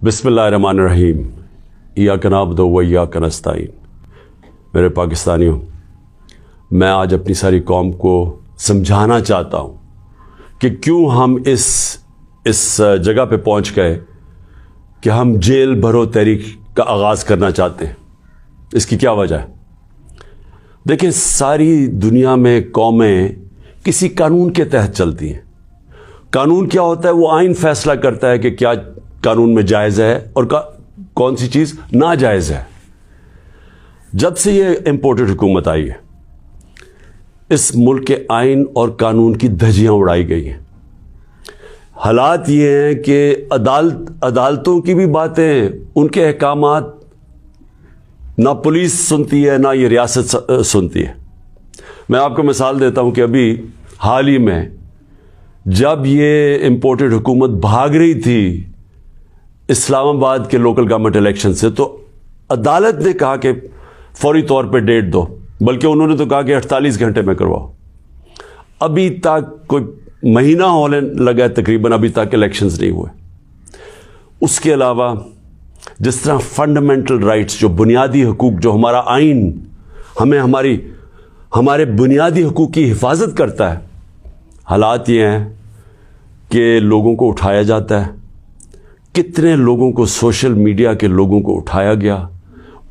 बिस्मिल्लाहिर्रहमानिर्रहीम। इय्याका नअब्दु व इय्याका नस्तईन। मेरे पाकिस्तानियों, मैं आज अपनी सारी कौम को समझाना चाहता हूँ कि क्यों हम इस जगह पे पहुँच गए कि हम जेल भरो तहरीक का आगाज़ करना चाहते हैं। इसकी क्या वजह है? देखिए, सारी दुनिया में कौमें किसी कानून के तहत चलती हैं। कानून क्या होता है? वो आइन फैसला करता है कि क्या कानून में जायज़ है और कौन सी चीज़ नाजायज़ है। जब से ये इम्पोर्टेड हुकूमत आई है, इस मुल्क के आइन और कानून की धज्जियां उड़ाई गई हैं। हालात ये हैं कि अदालतों की भी बातें, उनके अहकामात ना पुलिस सुनती है, ना ये रियासत सुनती है। मैं आपको मिसाल देता हूं कि अभी हाल ही में जब ये इम्पोर्टेड हुकूमत भाग रही थी इस्लामाबाद के लोकल गवर्नमेंट इलेक्शन से, तो अदालत ने कहा कि फौरी तौर पे डेट दो, बल्कि उन्होंने तो कहा कि 48 घंटे में करवाओ। अभी तक कोई महीना होने लगा है तकरीबन, अभी तक इलेक्शंस नहीं हुए। उसके अलावा जिस तरह फंडामेंटल राइट्स, जो बुनियादी हकूक, जो हमारा आइन हमें हमारे बुनियादी हकूक की हिफाजत करता है, हालात ये हैं कि लोगों को उठाया जाता है। कितने लोगों को, सोशल मीडिया के लोगों को उठाया गया,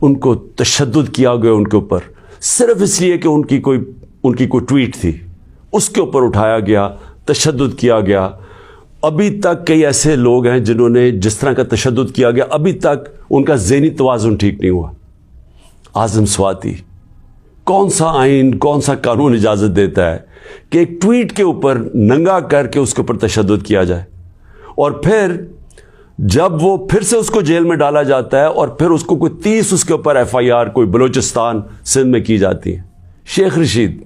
उनको तशद्दुद किया गया उनके ऊपर, सिर्फ इसलिए कि उनकी कोई ट्वीट थी, उसके ऊपर उठाया गया, तशद्दुद किया गया। अभी तक कई ऐसे लोग हैं जिन्होंने जिस तरह का तशद्दुद किया गया, अभी तक उनका ज़हनी तवाज़ुन ठीक नहीं हुआ। आज़म स्वाति, कौन सा आइन, कौन सा कानून इजाज़त देता है कि एक ट्वीट के ऊपर नंगा करके उसके ऊपर तशद्दुद किया जाए, और फिर जब वो फिर से उसको जेल में डाला जाता है और फिर उसको कोई 30 उसके ऊपर FIR कोई बलूचिस्तान सिंध में की जाती है। शेख रशीद